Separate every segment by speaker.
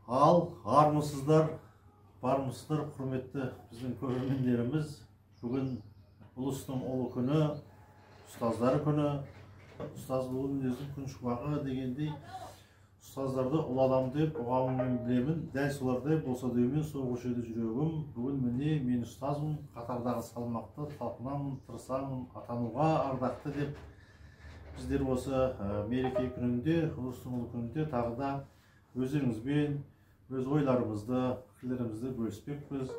Speaker 1: Армысыздар, бармысыздар, құрметті біздің көрермендеріміз. Бүгін ұлыстың ұлы күні, ұстаздар күні. Ұстаз болудың өзінің күн шуағы дегендей, ұстаздарды ұлы адам деп ұғамымен білемін. Дәл солардай болса деумен соғушы еді жүрегім. Бүгін міне мен ұстазмын, қатардағы салмақты талпынамын, тырысамын, атануға ардақты деп біздер осы мереке күнінде, ұлыстың ұлы күнінде тағы да өздеріңізбен өз ойларымызды, пікірлерімізді бөліспекпіз.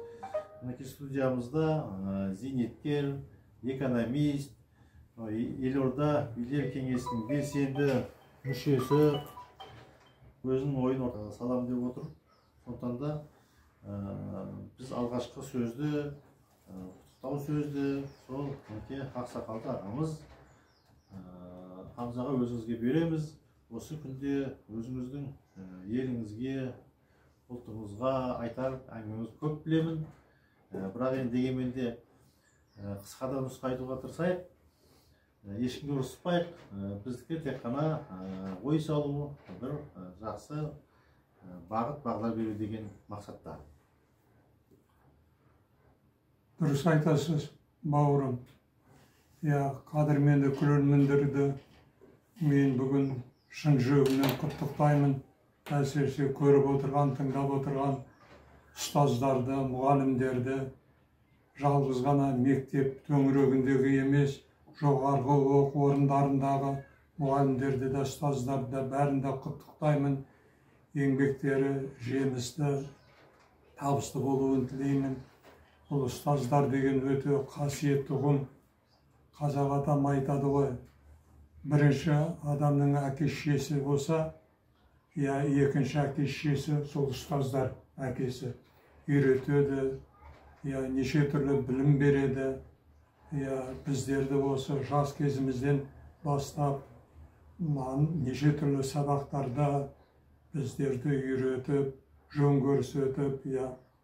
Speaker 1: Мінекей студиямызда зейнеткер, экономист, елорда билер кеңесінің белсенді мүшесі өзінің ойын ортаға салам деп отыр. Сондықтан да біз алғашқы сөзді, құттықтау сөзді сол ақсақалды ағамыз Хамзаға өзіңізге береміз. Осы күнде өзіңіздің еліңізге, ұлтыңызға айтар әңгімеңіз көп білемін. Бірақ енді дегенменде қысқада нұсқа айтуға тырысайық. Ешкімге ұрыспайық. Біздікі тек қана ой салу, бір жақсы бағыт бағдар беру деген мақсатта.
Speaker 2: Дұрыс айтасыз, бауырым. Қадірменді көрермендерді мен бүгін шын жүрегімнен құттықтаймын. Әсіресе көріп отырған, тыңдап отырған ұстаздарды, мұғалімдерді, жалғыз ғана мектеп төңірегіндегі емес, жоғарғы оқу орындарындағы мұғалімдерді де, ұстаздарды да бәрін де құттықтаймын. Еңбектері жемісті, табысты болуын тілеймін. Бұл ұстаздар деген өте қасиетті ұғым. Қазақ атам айтады ғой, бірінші адамның әке-шешесі болса, екінші әке-шешесі сол ұстаздар әкесі. Үйретеді, неше түрлі білім береді. Біздерді осы жас кезімізден бастап неше түрлі сабақтарда біздерді үйретіп, жөн көрсетіп,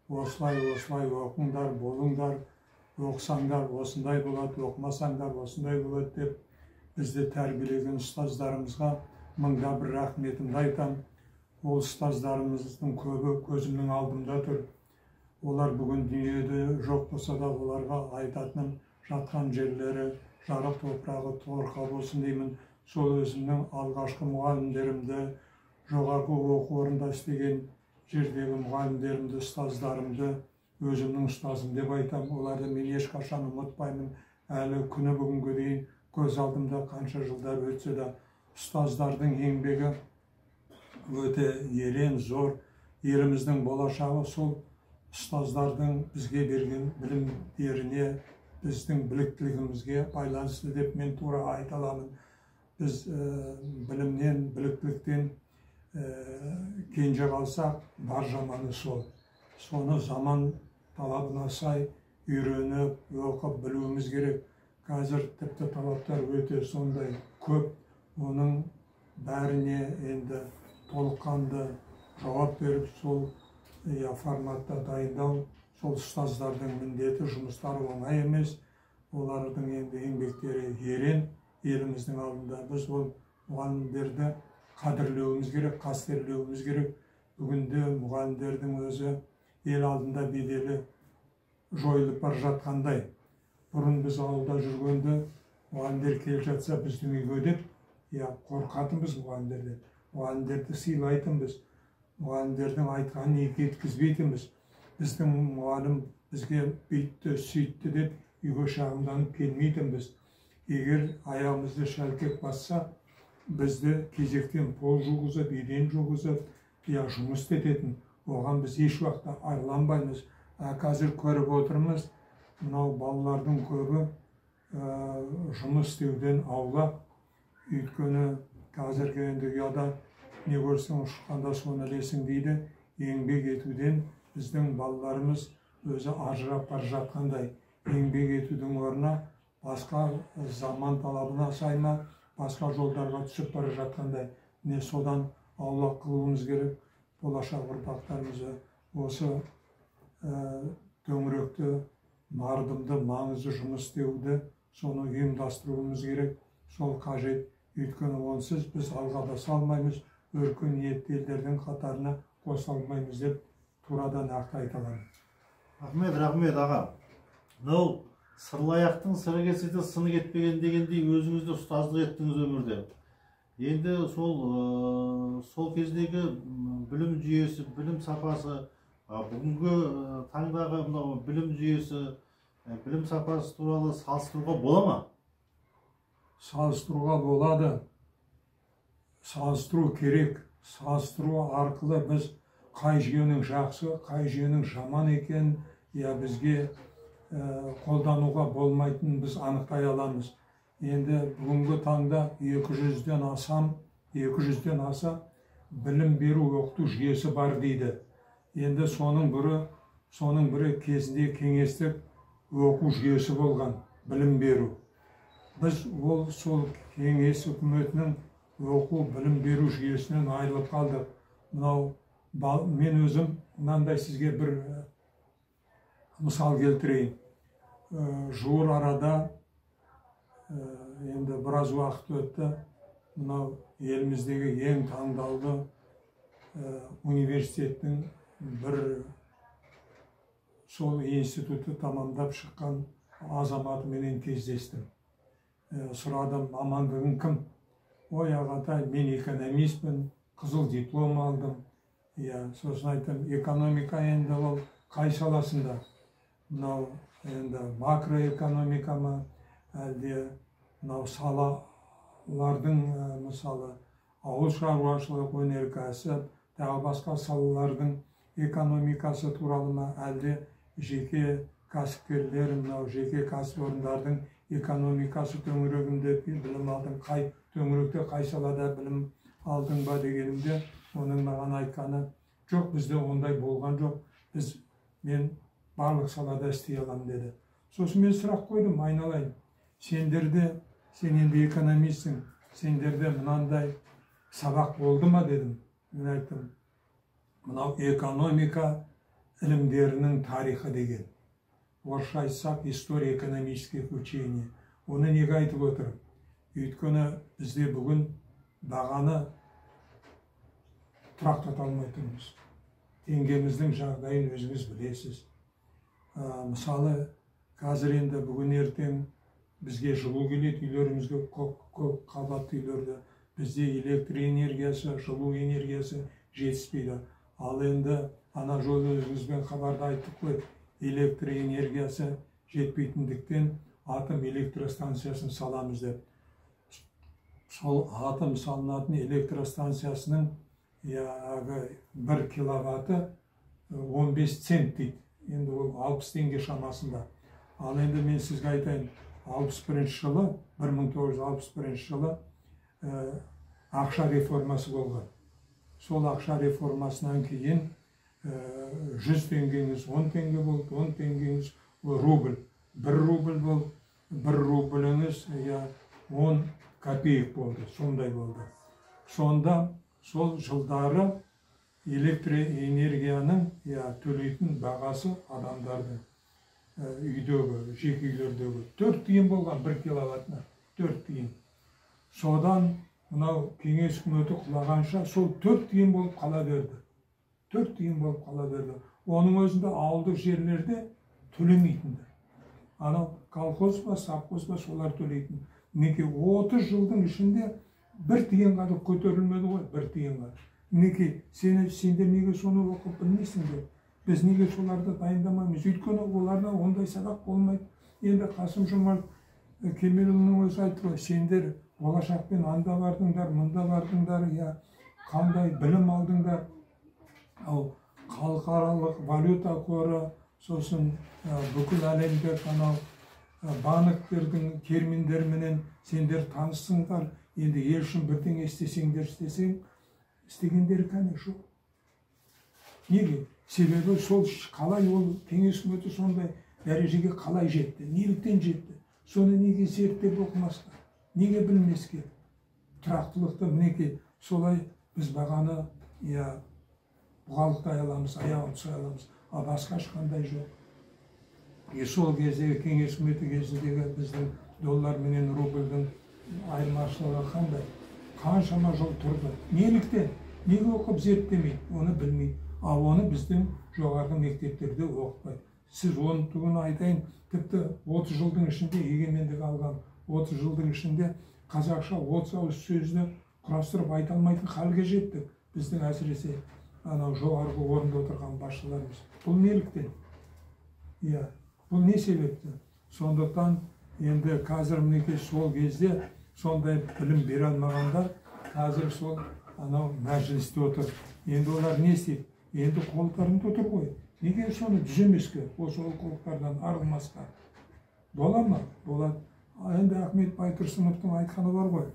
Speaker 2: осылай оқыңдар, болыңдар, оқысаңдар осындай болады, оқымасаңдар осындай болады деп бізді тәрбиелеген ұстаздарымызға мыңда бір рахметімді айтам. Ол ұстаздарымыздың көбі көзімнің алдымда тұр. Олар бүгін дүниеде жоқ болса да, оларға айтатыным жатқан жерлері, жарық топырағы торқа болсын деймін. Сол өзімнің алғашқы мұғалімдерімді, жоғарғы оқу орнында істеген жердегі мұғалімдерімді, ұстаздарымды өзімнің ұстазым деп айтам. Оларды мен ешқашан ұмытпаймын. Әлі күні бүгінге дейін көз алдымда қанша жылдар өтсе де ұстаздардың еңбегі өте ерен, зор. Еліміздің болашағы сол ұстаздардың бізге берген білімдеріне, біздің біліктілігімізге байланысты деп мен тура айта аламын. Біз білімнен, біліктіліктен кенже қалсақ, бар жаманы сол. Соны заман талабына сай үйреніп, оқып білуіміз керек. Қазір тіпті талаптар өте сондай көп. Оның бәріне енді толыққанды жауап беріп, сол форматта дайындау, сол ұстаздардың міндеті, жұмыстары оңай емес. Олардың енді еңбектері ерен еліміздің алдында. Біз ол мұғалімдерді қадірлеуіміз керек, қастерлеуіміз керек. Бүгінде мұғалімдердің өзі ел алдында беделі жойылып бара жатқандай. Бұрын біз ауылда жүргенде мұғалімдер келіп жатса біздің үйге деп, қорқатынбыз мұғалімдерден. Мұғалімдерді сыйлайтынбыз. Мұғалімдердің айтқанын еткізбейтінбіз. Біздің мұғалім бізге бүйтті, сөйтті деп үйге шағымданып келмейтінбіз. Егер аяғымызды шәлкек басса, бізді кезектен пол жуғызып, еден жуғызып, жұмыс істететін. Оған біз еш уақытта арланбаймыз. Қазір көріп отырмыз, мынау балалардың көбі жұмыс істеуден аулақ. Өйткені қазіргі енді ұяда не көрсең ұшқанда соны ілесің дейді. Еңбек етуден біздің балаларымыз өзі ажырап бара жатқандай. Еңбек етудің орнына басқа заман талабына сайма, басқа жолдарға түсіп бара жатқандай. Не содан аулақ қылуымыз керек. Болашақ ұрпақтарымызы осы төңіректі, мардымды, маңызды жұмыс істеуді, соны ұйымдастыруымыз керек. Сол қажет. Өйткені онсыз біз алға баса алмаймыз. Өркениетті елдердің қатарына қоса алмаймыз деп турадан нақты айта аламын.
Speaker 1: Рахмет аға. Мынау сырлаяқтың сыры кетсе сыны кетпеген дегендей өзіңіз де ұстаздық еттіңіз өмірде. Енді сол кездегі білім жүйесі, білім сапасы, бүгінгі таңдағы мынау білім жүйесі, білім сапасы туралы салыстыруға бола ма?
Speaker 2: Салыстыруға болады. Салыстыру керек. Салыстыру арқылы біз қай жүйенің жақсы, қай жүйенің жаман екен, бізге қолдануға болмайтынын біз анықтай аламыз. Енді бүгінгі таңда 200-ден аса білім беру оқыту жүйесі бар дейді. Енді соның бірі кезінде кеңестік оқу жүйесі болған, білім беру. Біз сол кеңес үкіметінің оқу білім беру жүйесінен айырылып қалдық. Мен өзім мынандай сізге бір мысал келтірейін. Жуыр арада енді біраз уақыт өтті. Мынау еліміздегі ең таңдаулы университеттің бір сол институты тамамдап шыққан азаматыменен кездестім. Сұрадым, мамандығың кім? Ой, ағатай, мен экономистпін, қызыл диплом алдым. Сосын айттым, экономика енді ол қай саласында? Мынау енді макроэкономика ма, әлде мынау салалардың, мысалы, ауыл шаруашылық, өнеркәсіп, тағы басқа салалардың экономикасы туралы ма, әлде жеке кәсіпкерлер, мынау жеке кәсіпорындардың экономикасы төңірегінде білім алдың, қай төңіректе, қай салада білім алдың ба дегенімде, оның маған айтқаны, жоқ, бізде ондай болған жоқ, мен барлық салада істей аламын деді. Сосын мен сұрақ қойдым, айналайын, сен енді экономистсің, сендерде мынандай сабақ болды ма дедім. Мен айттым, мынау экономика ілімдерінің тарихы деген. Орысша айтсақ, история экономических учений. Оны неге айтып отырмын? Өйткені бізде бүгін бағаны тұрақтата алмай тұрмыз. Теңгеміздің жағдайын өзіңіз білесіз. Мысалы, қазір енді бүгін ертең бізге жылу келеді, үйлерімізге көп қабатты үйлерді. Бізде электр энергиясы, жылу энергиясы жетіспейді. Ал енді ана жолы өзіңізбен хабарда айттық қой, электр энергиясы жетпейтіндіктен атом электростанциясын саламыз деп. Сол атом салынатын электростанциясының 1 киловатты 15 цент дейді. Енді ол 60 теңге шамасында. Ал енді мен сізге айтайын, 1961 жылы ақша реформасы болған. Сол ақша реформасынан кейін 100 теңгеңіз 10 теңге болды, 10 теңгеңіз рубль. 1 рубль болды, 1 рубліңіз 10 копеек болды, сондай болды. Сонда сол жылдары электроэнергияның төлейтін бағасы адамдардың үйдегі, жеке үйлердегі 4 тиын болған 1 киловаттына, 4 тиын. Содан мынау кеңес үкіметі құлағанша сол 4 тиын болып қала берді. 4 тиын болып қала берді. Оның өзінде ауылдық жерлерде төлемейтінді. Анау колхоз ба, совхоз ба солар төлейтін. Неке 30 жылдың ішінде 1 тиынға да көтерілмеді ғой, 1 тиынға. Неке сендер неге соны оқып білмейсіңдер? Біз неге соларды дайындамаймыз? Өйткені оларда ондай сабақ болмайды. Енді Қасым-Жомарт Кемелұлының өзі айтты, сендер болашақпен анда бардыңдар, мұнда бардыңдар, қандай білім алдыңдар. Халықаралық валюта қоры, сосын бүкіл әлемде анау банктердің терминдеріменен сендер таныссыңдар. Енді ел үшін бірдеңе істесеңдер істегендері кәне жоқ. Неге? Себебі сол қалай ол кеңес үкіметі сондай дәрежеге қалай жетті? Неліктен жетті? Соны неге зерттеп оқымасқа? Неге білмеске? Тұрақтылықты мінеке солай біз бағаны бұғалықтай аламыз, аяғын тұсай аламыз, а басқа ешқандай жоқ. Сол кездегі кеңес үкіметі кезіндегі біздің доллар менен рубльдің айырмашылығы қандай? Қаншама жыл тұрды. Неліктен? Неге оқып зерттемейді? Оны білмейді. ал оны біздің жоғарғы мектептерде оқытпайды. Сіз оны түгін айтайын, тіпті 30 жылдың ішінде егемендік алған 30 жылдың ішінде қазақша 30 ауыз сөзді құрастырып айта алмайтын халге жеттік. Біздің әсіресе анау жоғарғы орында отырған басшыларымыз. Бұл неліктен? Иә, бұл не себепті? Сондықтан енді қазір мінекей сол кезде сондай білім бере алмағандар қазір сол анау мәжілісте отыр. Енді олар не істейді? Енді қолдарында отыр ғой. Неге соны түземеске, осы олқылықтардан арылмасқа? Бола ма? Болады. Енді Ахмет Байтұрсыновтың айтқаны бар ғой.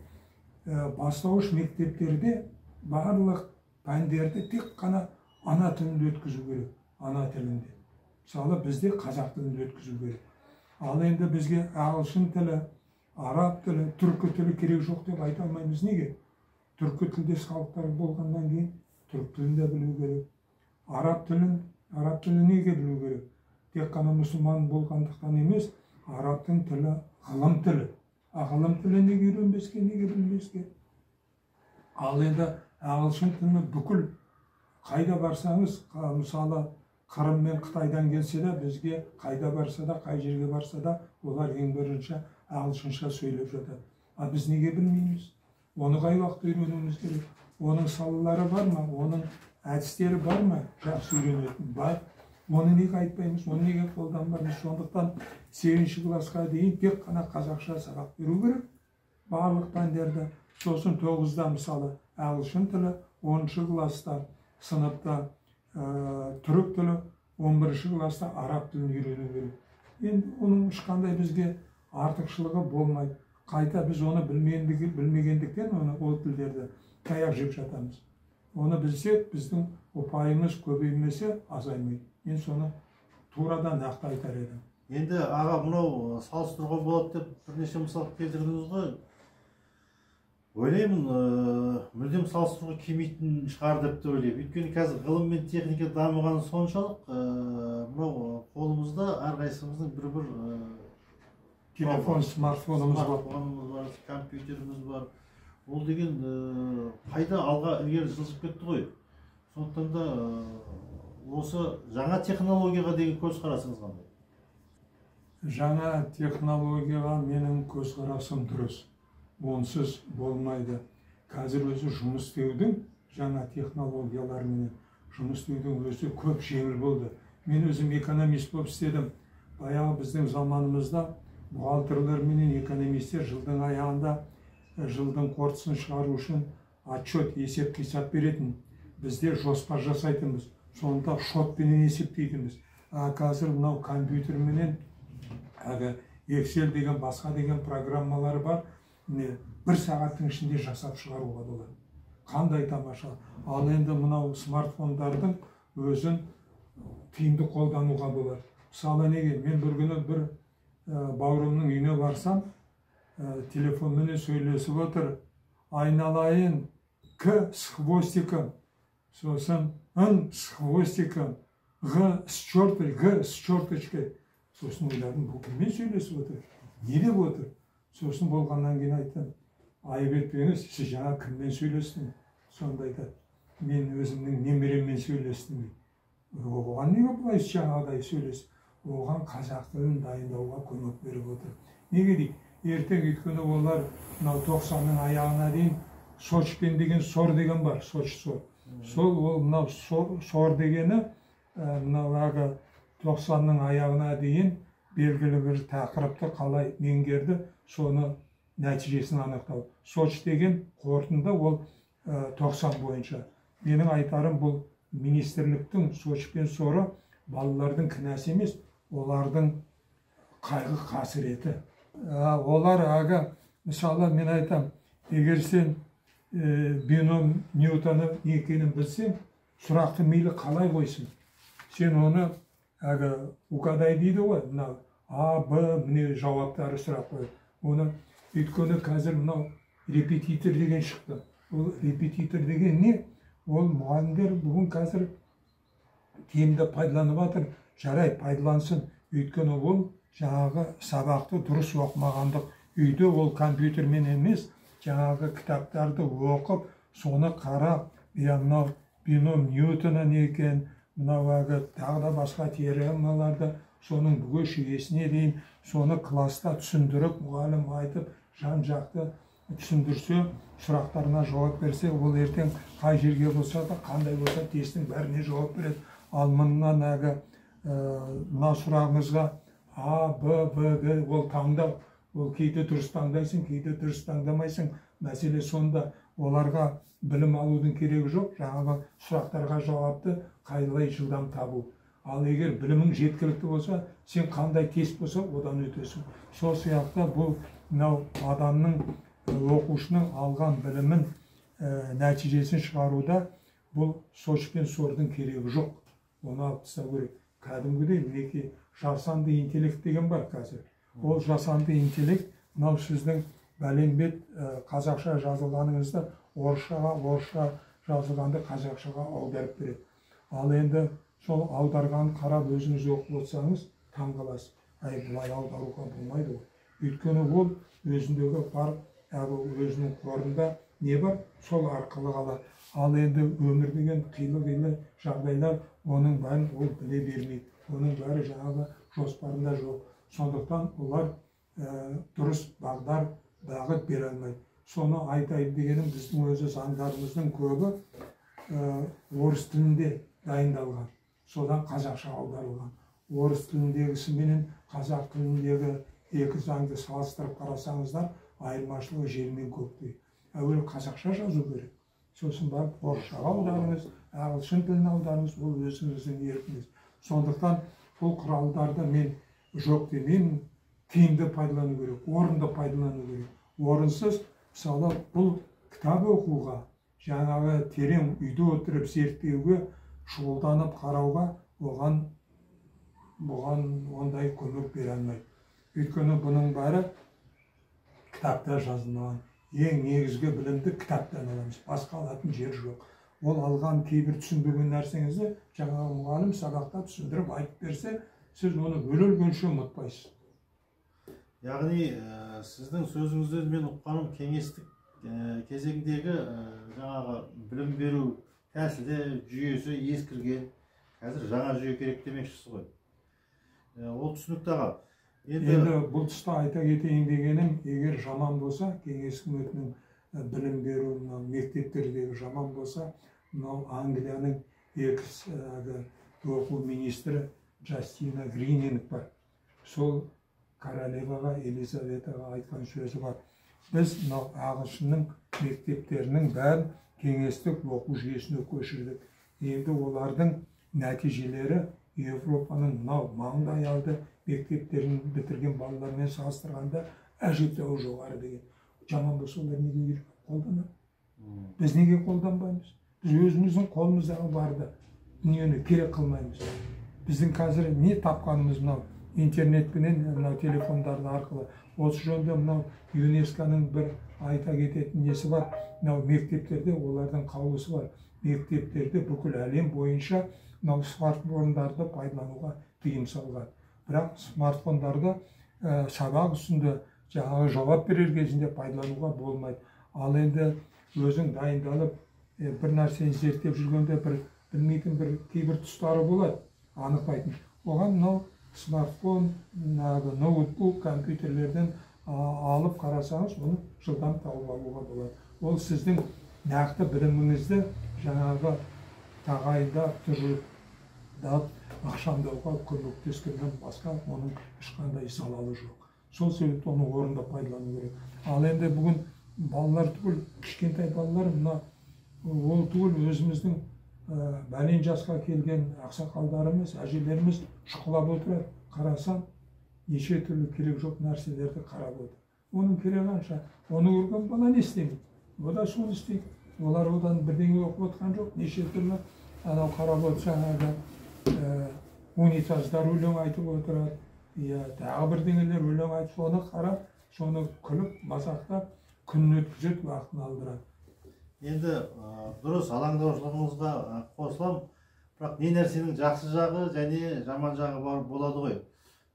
Speaker 2: Бастауыш мектептерде барлық пәндерді тек қана ана тілінде өткізу керек. Ана тілінде. Мысалы бізде қазақ тілінде өткізу керек. Ал енді бізге ағылшын тілі, араб тілі, түркі тілі керек жоқ деп айта алмаймыз. Неге? Түркі тілдес халықтар болғаннан кейін түрік тілін де білу керек. Араб тілін неге білу керек? Тек қана мұсылман болғандықтан емес, арабтың тілі ғылым тілі. Ғылым тілі неге үйренбеске, неге білмеске? Ал енді ағылшын тілі бүкіл қайда барсаңыз, мысалы Қырым мен Қытайдан келсе де, бізге қайда барса да, қай жерге барса да, олар ең бірінші ағылшынша сөйлеп жатады. А біз неге білмейміз? Оны қай уақытта үйренуіміз керек? Оның салалары бар ма? Оның әдістері бар ма? Жақсы үйренетін бар. Оны неге айтпаймыз? Оны неге қолданбаймыз? Сондықтан 8-ші классқа дейін тек қана қазақша сабақ беру керек. Барлық пәндерді. Сосын 9-да мысалы ағылшын тілі, 10-ші класста сыныпта түрік тілі, 11-ші класста араб тілін үйрену керек. Енді оның ешқандай бізге артықшылығы болмайды. Қайта біз оны білмегендіктен ол тілдерді таяқ жеп жатамыз. Оны білсек, біздің ұпайымыз көбеймесе азаймайды. Мен соны турадан нақты айтар едім.
Speaker 1: Енді аға мынау салыстыруға болады деп бірнеше мысал келтірдіңіз ғой. Ойлаймын, мүлдем салыстыруға келмейтін шығар деп те ойлаймын. Өйткені қазір ғылым мен техника дамыған соншалық, мынау қолымызда әрқайсымыздың бір
Speaker 2: телефон, смартфонымыз бар,
Speaker 1: компьютеріміз бар. Ол деген қайда алға ілгері жылжып кетті ғой. Сондықтан да осы жаңа технологияға деген көзқарасыңыз қандай?
Speaker 2: Жаңа технологияға менің көзқарасым дұрыс. Онсыз болмайды. Қазір өзі жұмыс істеудің жаңа технологиялармен жұмыс істеудің өзі көп жеңіл болды. Мен өзім экономист болып істедім. Баяғы біздің заманымызда бухгалтерлер менен экономистер жылдың аяғында жылдың қорытындысын шығару үшін отчет, есеп қисап беретін. Бізде жоспар жасайтынбыз. Сонда шотпенен есептейтінбіз. Қазір мынау компьютерменен Excel деген басқа деген программалары бар. Бір сағаттың ішінде жасап шығаруға болады. Қандай тамаша. Ал енді мынау смартфондардың өзін тиімді қолдануға болады. Мысалы неге? Мен бір күні бір бауырымның үйіне барсам, телефонмен сөйлесіп отыр. Айналайын, К с хвостиком, сосын Н с хвостиком, Г с черточкой. Сосын ойладым, бұл кіммен сөйлесіп отыр? Не деп отыр? Сосын болғаннан кейін айттым, айып етпеңіз, сіз жаңа кіммен сөйлестің? Сонда айтады, мен өзімнің немереммен сөйлестім. Оған неге бұлай жаңағыдай сөйлес? Оған қазақ тілін дайындауға көмек беріп отыр. Неге дейді? Ертең өйткені олар 90-ның аяғына дейін Сочпен деген сор деген бар, Соч сор. Сол ол мынау сор дегені 90-ның аяғына дейін белгілі бір тақырыпты қалай меңгерді, соны нәтижесін анықтау. Соч деген қорытынды ол 90 бойынша. Менің айтарым бұл министрліктің Сочпен соры балалардың кінәсі емес, олардың қайғы қасіреті. Олар мысалы мен айтам, егер сен бином Ньютонның не екенін білсең, сұрақты мейлі қалай қойсын. Сен оны угадай дейді ғой, мынау А, Б, міне жауаптары сұрақ қойып. Оны өйткені қазір мынау репетитор деген шықты. Ол репетитор деген не? Ол мұғалімдер бүгін қазір тиімді пайдаланып жатыр. Жарай, пайдалансын. Өйткені ол жаңағы сабақты дұрыс оқымағандық. Үйде ол компьютермен емес, жаңағы кітаптарды оқып, соны қарап, мынау бином Ньютона не екен, мынау әлгі тағы да басқа теоремаларды соның бүге шүйесіне дейін соны класста түсіндіріп, мұғалім айтып, жан-жақты түсіндірсе, сұрақтарына жауап берсе, ол ертең қай жерге болса да, қандай болса тесттің бәріне жауап береді. Ал мындан әлгі мына сұрағыңызға А, Б, Б, Г ол таңдау. Ол кейде дұрыс таңдайсың, кейде дұрыс таңдамайсың. Мәселе сонда оларға білім алудың керегі жоқ. Жаңағы сұрақтарға жауапты қалай жылдам табу. Ал егер білімің жеткілікті болса, сен қандай тест болса, одан өтесің. Сол сияқты бұл мынау адамның, оқушының алған білімін нәтижесін шығаруда бұл соч пен сордың керегі жоқ. Оны алып тастау керек. Кәдімгідей мінекей жасанды интеллект деген бар қазір. Ол жасанды интеллект мынау сіздің бәленбет қазақша жазылғаныңызды орысша жазылғанды қазақшаға аударып береді. Ал енді сол аударғанын қарап өзіңіз оқып отырсаңыз таңғаласыз. Әй, бұлай аударуға болмайды ғой. Өйткені ол өзіндегі бар, өзінің қорында не бар, сол арқылы қалады. Ал енді өмір деген қилы-қилы жағдайлар, оның бәрін ол біле бермейді. Оның бәрі жаңағы жоспарында жоқ. Сондықтан олар дұрыс бағыт бере алмайды. Соны айтайын дегенім, біздің өзі заңдарымыздың көбі орыс тілінде дайындалған. Содан қазақша аударылған. Орыс тіліндегісі менен қазақ тіліндегі екі заңды салыстырып қарасаңыздар, айырмашылығы жер мен көктей. Әуелі қазақша жазу керек. Сосын барып орысшаға аударыңыз, ағылшын тілін аударыңыз, ол өзіңіздің еркіңіз. Сондықтан бұл құралдарды мен жоқ демеймін, тиімді пайдалану керек, орынды пайдалану керек. Орынсыз, мысалы, бұл кітап оқуға, жаңағы терең үйде отырып зерттеуге, шұғылданып қарауға, бұған ондай көмек бере алмайды. Өйткені бұның бәрі кітапта жазылмаған. Ең негізгі білімді кітаптан аламыз, басқа алатын жер жоқ. Ол алған кейбір түсінбеген нәрсеңізді жаңағы мұғалім сабақта түсіндіріп айтып берсе, сіз оны өле-өлгенше ұмытпайсыз.
Speaker 1: Яғни сіздің сөзіңізден мен ұққаным кеңестік кезеңдегі жаңағы білім беру тәсілі, жүйесі ескірген, қазір жаңа жүйе керек демекшісіз ғой. Ол түсінікті аға.
Speaker 2: Енді бұл тұста айта кетейін дегенім, егер жаман болса, кеңес үкіметінің білім беру мектептердегі жаман болса, мынау Англияның экс оқу министрі Джастина Грининг бар. Сол королеваға, Елизаветаға айтқан сөзі бар. Біз мынау ағылшынның мектептерінің бәрін кеңестік оқу жүйесіне көшірдік. Енді олардың нәтижелері Европаның мынау маңдайалды мектептерін бітірген балалармен салыстырғанда әжептәуір жоғары деген. Жаман болса, олар неге қолданады? Біз неге қолданбаймыз? Біз өзіміздің қолымыздағы барды дүниені керек қылмаймыз. Біздің қазір не тапқанымыз мынау интернетпенен, мынау телефондардың арқылы. Осы жөнде мынау ЮНЕСКО-ның бір айта кететін несі бар. Мынау мектептерде олардың қаулысы бар. Мектептерде бүкіл әлем бойынша мынау смартфондарды пайдалануға тыйым салған. Бірақ смартфондарды сабақ үстінде жаңағы жауап берер кезінде пайдалануға болмайды. Ал енді өзің дайындалып бір нәрсені зерттеп жүргенде білмейтін кейбір тұстары болады, анықтайтын. Оған мынау смартфон, ноутбук, компьютерлерден алып қарасаңыз, оны жылдам тауып алуға болады. Ол сіздің нақты біліміңізді жаңағы тағайындап, түріп, ақшамдауға көмектескеннен басқа оның ешқандай залалы жоқ. Сол себепті оны орында пайдалану керек. Ал енді бүгін балалар түгіл, кішкентай балалар, ол түгіл өзіміздің бәлен жасқа келген ақсақалдарымыз, әжелеріміз шұқылап отырады. Қарасам, неше түрлі керек жоқ нәрселерді қарап отыр. Оның керек қанша? Оны көрген бала не істемейді? О да соны істейді. Олар одан бірдеңе оқып отқан жоқ. Неше түрлі анау қарап отырса, унитаздар өлең айтып отырады. Тағы бірдеңелер өлең айтып, соны қарап, соны күліп, мазақтап, күнін өткізіп, уақытын алдырады.
Speaker 1: Енді дұрыс алаңдаушылығыңызға қосылам, бірақ не нәрсенің жақсы жағы және жаман жағы болады ғой.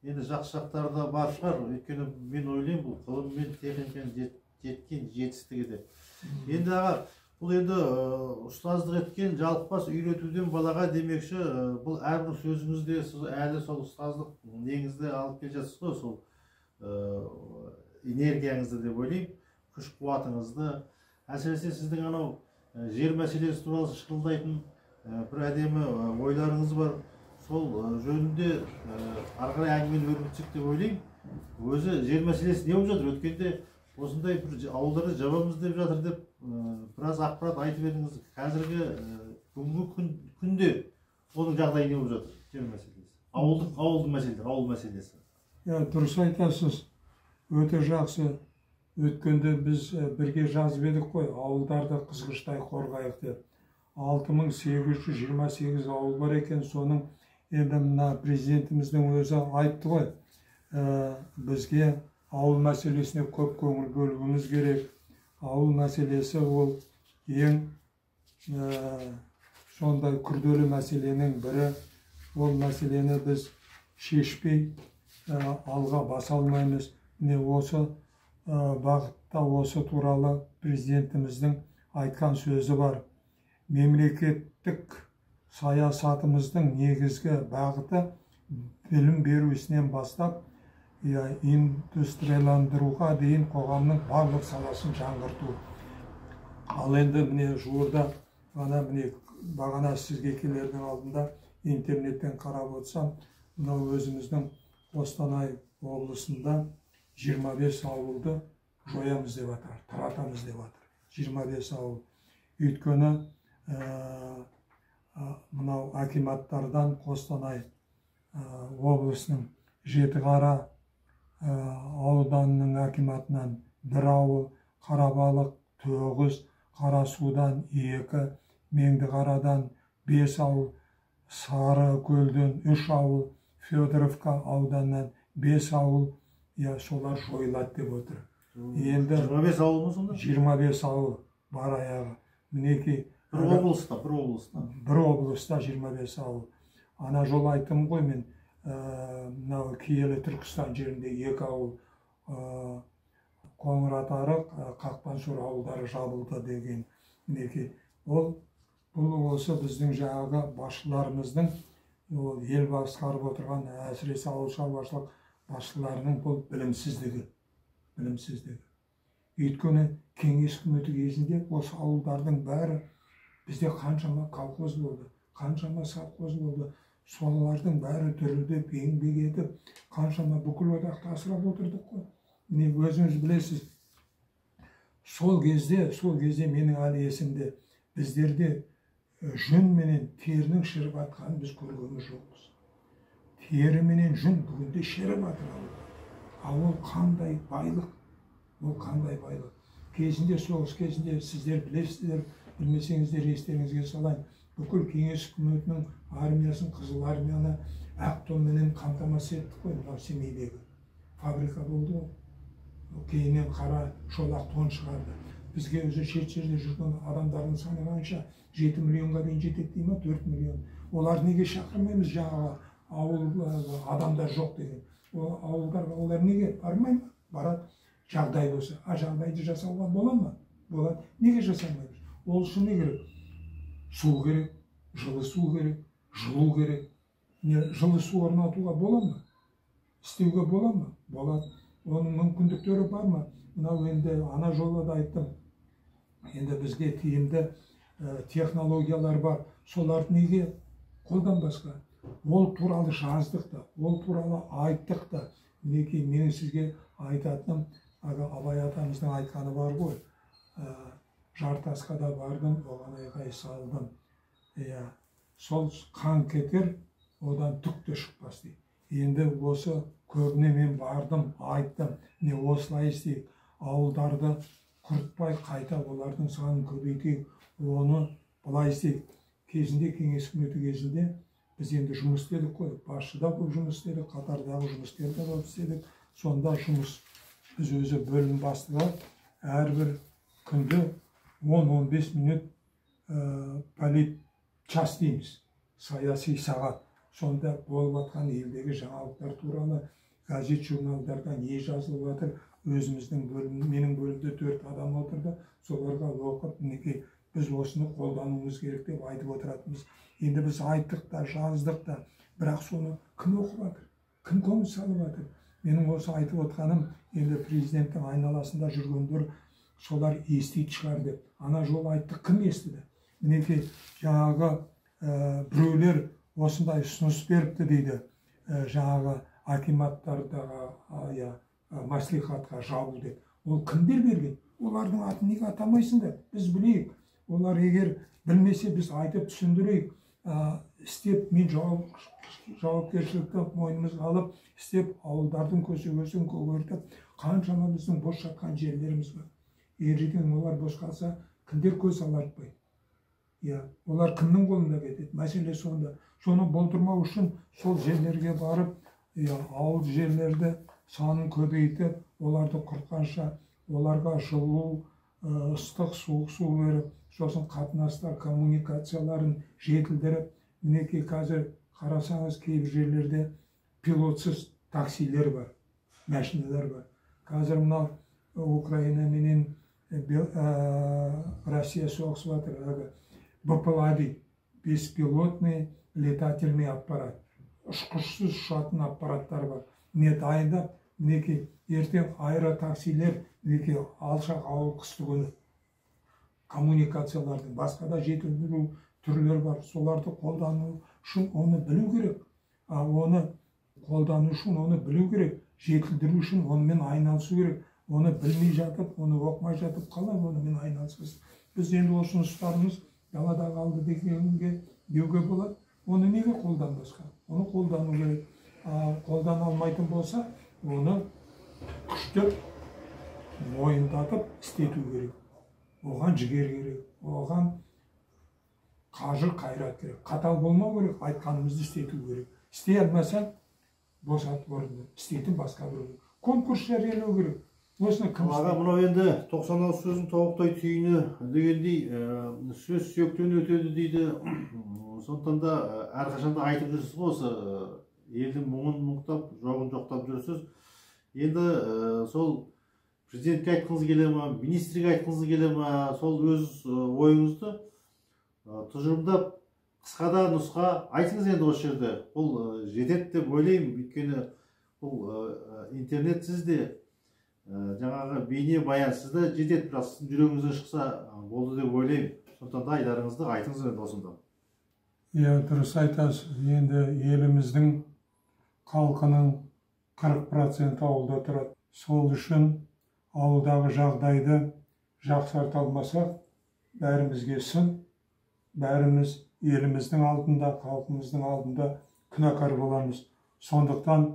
Speaker 1: Енді жақсы жақтары да бар шығар, өйткені мен ойлаймын, бұл ғылым мен техниканың жеткен жетістігі де. Енді аға, бұл енді ұстаздық еткен жалықпас үйретуден балаға демекші, бұл әрбір сөзіңізде сіз әлі сол ұстаздық негізді алып келе жатсыз ғой, сол энергияңызды деп ойлаймын, күш қуатыңызды. Әсіресе сіздің анау жер мәселесі туралы шықылдайтын бір әдемі ойларыңыз бар. Сол жөнінде ары қарай әңгімені өрбітсек деп ойлаймын. Өзі жер мәселесі не болып жатыр? Өткенде осындай бір ауылдарды жабамыз деп жатыр деп біраз ақпарат айтып едіңіз. Қазіргі бүгінгі күнде оның жағдайы не болып жатыр? Жер мәселесі. Ауылдың мәселелері, ауыл мәселесі.
Speaker 2: Дұрыс айтасыз. Өте жақсы. Өткенде біз бірге жазып едік қой, ауылдарды қызғыштай қорғайық деп. 6828 ауыл бар екен, соның енді мына президентіміздің өзі айтты ғой, бізге ауыл мәселесіне көп көңіл бөлуіміз керек. Ауыл мәселесі ол ең сондай күрделі мәселенің бірі. Ол мәселені біз шешпей алға баса алмаймыз. Міне осы бағытта осы туралы президентіміздің айтқан сөзі бар. Мемлекеттік саясатымыздың негізгі бағыты білім беру ісінен бастап индустрияландыруға дейін қоғамның барлық саласын жаңғырту. Ал енді міне жуырда бағана сізге келердің алдында интернеттен қарап отырсам, мынау өзіміздің Қостанай облысында 25 ауылды жоямыз деп жатыр, таратамыз деп жатыр. 25 ауыл. Өйткені мынау акиматтардан Қостанай облысының Жетіқара ауданының акиматынан 1 ауыл, Қарабалық 9, Қарасудан 2, Меңдіқарадан 5 ауыл, Сарыкөлден 3 ауыл, Федоровка ауданынан 5 ауыл, солар жойылады деп отыр. Енді
Speaker 1: 25 ауыл ма сонда?
Speaker 2: 25 ауыл бар аяғы. Мінекей
Speaker 1: бір облыста
Speaker 2: 25 ауыл. Ана жол айттым ғой мен, мынау Киелі Түркістан жерінде 2 ауыл, Қоңыратарық, Қақпансор ауылдары жабылды деген. Мінекей бұл осы біздің жаңағы басшыларымыздың, ел басқарып отырған, әсіресе ауыл шаруашылық басшыларының бұл білімсіздігі. Өйткені кеңес үкіметі кезінде осы ауылдардың бәрі бізде қаншама колхоз болды, қаншама совхоз болды, солардың бәрі дүрілдеп, еңбек етіп, қаншама бүкіл одақты асырап отырдық қой. Міне өзіңіз білесіз, сол кезде менің әлі есімде, біздерде жүн менен терінің шіріп атқанын біз көргеніміз жоқпыз. Тері менен жүн бүгінде шіріп атыр. Ол қандай байлық, ол қандай байлық. Кезінде, соғыс кезінде сіздер білесіздер, білмесеңіздер естеріңізге салайын. Бүкіл кеңес үкіметінің армиясын, қызыл армияны ақ тонменен қамтамасыз еттік қой, мынау Семейдегі фабрика болды ғой. Кейіннен қара шолақ тон шығарды. Бізге өзі шет жерде жүрген адамдардың саны қанша? 7 миллионға дейін жетеді дей ма, 4 миллион. Олар неге шақырмаймыз жаңағы ауыл адамдар жоқ деген? Ауылдарға олар неге бармай ма? Барады. Жағдай болса, жағдайды жасауға бола ма? Болады. Неге жасамаймыз? Ол үшін не керек? Су керек, жылы су керек, жылу керек. Жылы су орнатуға бола ма? Істеуге бола ма? Болады. Оның мүмкіндіктері бар ма? Мынау енді ана жолы да айттым. Енді бізге тиімді технологиялар бар. Соларды неге қолданбасқа? Ол туралы жаздық та, ол туралы айттық та. Мінекей менің сізге айтатыным, Абай атамыздың айтқаны бар ғой. Жартасқа да бардым, оған айғай салдым. Сол қан кетер, одан түк те шықпас дейді. Енді осы көбіне мен бардым, айттым. Не осылай істейік, ауылдарды құртпай қайта олардың санын көбейтейік, оны былай істейік. Кезінде кеңес үкіметі кезінде біз енді жұмыс істедік қой, басшыда болып жұмыс істедік, қатардағы жұмыскер де болып істедік. Сонда жұмыс біз өзі бөлім бастығы әрбір күнде 10-15 минут политчас дейміз, саяси сағат. Сонда болып жатқан елдегі жаңалықтар туралы газет журналдарда не жазылып жатыр, өзіміздің бөлім, менің бөлімде 4 адам отырды, соларға оқып, мінекей біз осыны қолдануымыз керек деп айтып отыратынбыз. Енді біз айттық та, жаздық та, бірақ соны кім оқып жатыр, кім көңіл салып жатыр? Менің осы айтып отқаным, енді президенттің айналасында жүргендер солар естиді шығар деп. Ана жол айттық, кім естіді? Мінекей жаңағы біреулер осындай ұсыныс беріпті дейді, жаңағы акиматтардағы маслихатқа жабу деп. Ол кімдер берген? Олардың атын неге атамайсыңдар? Біз білейік. Олар егер білмесе, біз айтып түсіндірейік. Істеп, мен жауапкершілікті мойнымызға алып, істеп, ауылдардың көсегесін көгертіп, қаншама біздің бос жатқан жерлеріміз бар. Ертең олар бос қалса, кімдер көз алартпайды? Олар кімнің қолында кетеді? Мәселе сонда. Соны болдырмау үшін сол жерлерге барып, ауыл жерлерді санын көбейтіп, оларды құртқанша, оларға жылу, ыстық, суық су беріп, сосын қатынастар, коммуникацияларын жетілдіріп, мінекей қазір қарасаңыз кейбір жерлерде пилотсыз таксилер бар, машиналар бар. Қазір мынау Украина менен Россия соғысып жатыр. БПЛА дейді, беспилотный летательный аппарат. Ұшқышсыз ұшатын аппараттар бар. Міне дайындап, мінекей ертең аэротаксилер, мінекей алшақ ауыл қысты күні коммуникациялардың басқа да жетілдіру түрлері бар. Соларды қолдану үшін оны білу керек. Оны қолдану үшін оны білу керек. Жетілдіру үшін онымен айналысу керек. Оны білмей жатып, оны оқымай жатып қалай онымен айналысасыз? Біз енді осы ұстарымыз далада қалды деуге болады. Оны неге қолданбасқа? Оны қолдану керек. Қолдана алмайтын болса, оны күштеп, мойындатып істету керек. Оған жігер керек, оған қажыр қайрат керек. Қатал болмау керек, айтқанымызды істету керек. Істей алмасаң, босатып орынды. Істейтін басқа біреу. Конкурс жариялау керек. Осыны кім істейді?
Speaker 1: Мынау енді 96 сөздің тоғықтай түйіні дегендей сөз сүйектен өтеді дейді. Сондықтан да әрқашанда айтып жүрсіз ғой, осы елдің мұңын мұңтап, жоғын жоқтап жүрсіз. Енді сол президентке айтқыңыз келе ма, министрге айтқыңыз келе ма, сол өз ойыңызды тұжырымдап қысқада нұсқа айтыңыз енді осы жерде. Бұл жетеді деп ойлаймын, өйткені бұл интернетсіз де жаңағы бейне баянсыз да жетеді, бірақ сіздің жүрегіңізден шықса болды деп ойлаймын. Сондықтан да айтарыңызды айтыңыз енді осында.
Speaker 2: Дұрыс айтасыз. Енді еліміздің халқының 40% ауылда тұрады. Сол үшін ауылдағы жағдайды жақсарта алмасақ, бәрімізге сын, бәріміз еліміздің алдында, халқымыздың алдында күнәкар боламыз. Сондықтан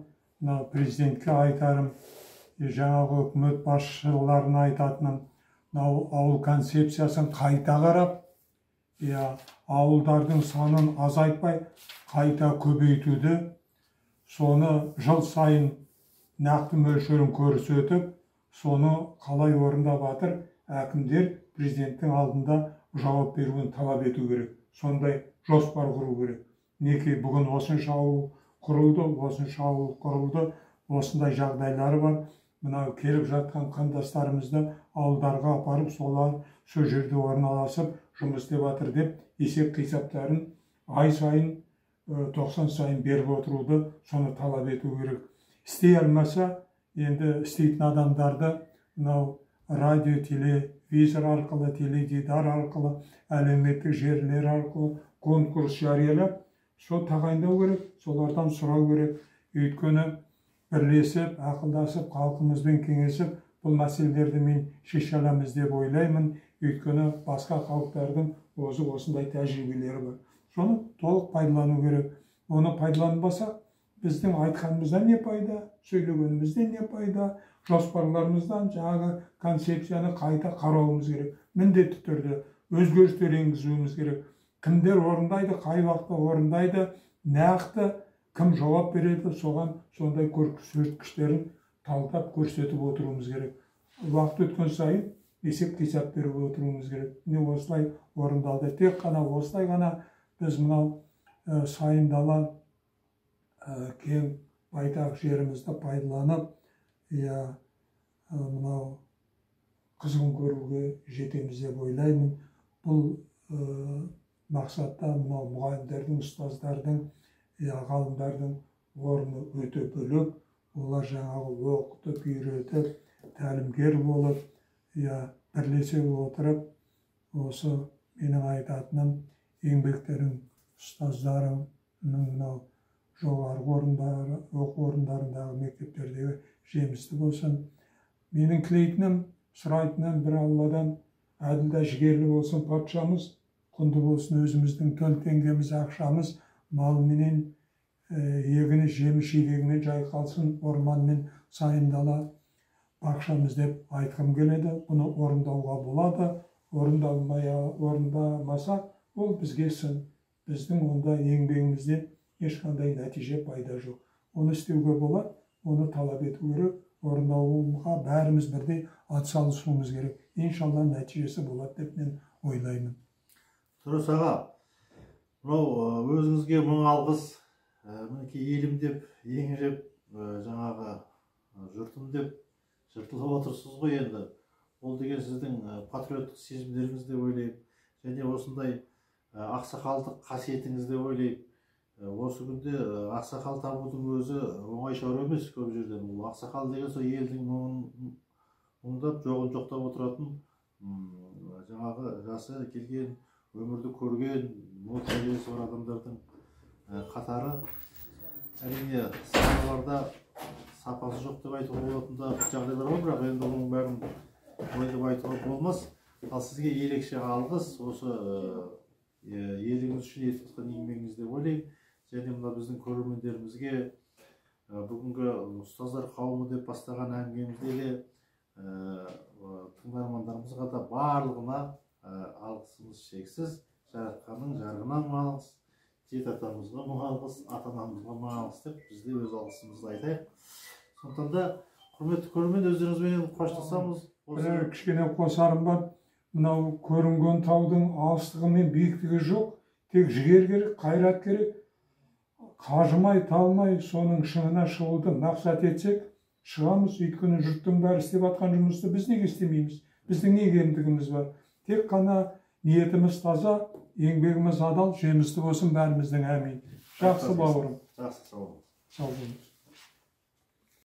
Speaker 2: президентке айтарым, жаңағы үкімет басшыларына айтатыным, ауыл концепциясын қайта қарап, ауылдардың санын азайтпай, қайта көбейтуді, соны жыл сайын нақты мөлшерін көрсетіп, соны қалай орындап жатыр, әкімдер президенттің алдында жауап беруін талап ету керек. Сондай жоспар құру керек. Неке бүгін осынша ауыл құрылды, осындай жағдайлары бар. Мынау келіп жатқан қандастарымызды ауылдарға апарып, солар сол жерде орналасып жұмыс істеп жатыр деп есеп қисаптарын ай сайын 90 сайын беріп отыруды, соны талап ету керек. Істей алмаса, енді істейтін адамдарды мынау радио, телевизор арқылы, теледидар арқылы, әлеуметтік желілер арқылы конкурс жариялап, сол тағайындау керек, солардан сұрау керек. Өйткені бірлесіп, ақылдасып, халқымызбен кеңесіп, бұл мәселелерді мен шеше аламыз деп ойлаймын. Өйткені басқа халықтардың осындай тәжірибелері бар. Соны толық пайдалану керек. Оны пайдаланбаса, біздің айтқанымыздан не пайда, сөйлегенімізден не пайда, жоспарларымыздан жаңағы концепцияны қайта қарауымыз керек. Міндетті түрде өзгерістер енгізуіміз керек. Кімдер орындайды, қай уақытта орындайды, нақты кім жауап береді, соған сондай көрсеткіштерін талдап көрсетіп отыруымыз керек. Уақыт өткен сайын есеп қисап беріп отыруымыз керек. Не осылай орындалды. Тек қана осылай ғана біз мынау сайын дала кең байтақ жерімізді пайдаланып, мынау қызығын көруге жетеміз деп ойлаймын. бұл мақсатта мынау мұғалімдердің, ұстаздардың, ғалымдардың орны өте бөлек. Олар жаңағы оқытып, үйретіп, тәлімгер болып, бірлесе отырып, осы менің айтатыным еңбектерің, ұстаздарың, мынау жоғарғы оқу орындарындағы мектептердегі жемісті болсын. Менің тілейтінім, сұрайтыным бір Алладан, әділ жігерлі болсын патшамыз, құнды болсын өзіміздің төл теңгеміз, ақшамыз, малменен, егіні, жеміс жидегімен жайқалсын, орманмен сайын дала бақшамыз деп айтқым келеді. Бұны орындауға болады. Орындамасақ, ол бізге сын. Біздің онда еңбегімізден ешқандай нәтиже пайда жоқ. Оны істеуге болады, оны талап ету керек, орындауға бәріміз бірдей атсалысуымыз керек. Иншалла нәтижесі болады деп мен ойлаймын.
Speaker 1: Дұрыс аға, мынау өзіңізге мың алғыс, мінекей елім деп, еңіреп, жаңағы жұртым деп жыртылып отырсыз ғой енді. Ол деген сіздің патриоттық сезімдеріңіз деп ойлайым, және осындай ақсақалдық қасиетіңіз деп ойлайым. Осы күнде ақсақал табудың өзі оңай шаруа емес көп жерден. Бұл ақсақал деген сол елдің мұңдап, жоғын жоқтап отыратын, жаңағы жасы келген, өмірді көрген, мол тәжірибесі бар адамдардың қатары. Әрине, салаларда сапасы жоқ деп айтуға болатын да жағдайлар бар, бірақ енді оның бәрін олай деп айтуға болмас. Ал сізге ерекше алғыс, осы еліңіз үшін етіп жатқан еңбегіңіз деп ойлаймын. Және мына біздің көрермендерімізге, бүгінгі ұстаздар қауымы деп бастаған әңгімеміздегі тыңдармандарымызға да барлығына алғысымыз шексіз. Жаратқанның жарығынан мың алғыс, жеті атамызға мың алғыс, ата-анамызға мың алғыс деп біз де өз алғысымызды айтайық. Сондықтан да құрметті көрермен, өздеріңізбен қоштасамыз.
Speaker 2: Кішкене қосарым бар. Мынау көрінген таудың алыстығы мен биіктігі жоқ, тек жігер керек, қайрат керек. Қажымай, талмай, соның шыңына шығуды мақсат етсек, шығамыз. Өйткені жұрттың бәрі істеп жатқан жұмысты біз неге істемейміз? Біздің не кемдігіміз бар? Тек қана ниетіміз таза, еңбегіміз адал, жемісті болсын бәріміздің. Әмин. Жақсы бауырым.
Speaker 1: Жақсы, сау болыңыз.
Speaker 2: Сау болыңыз.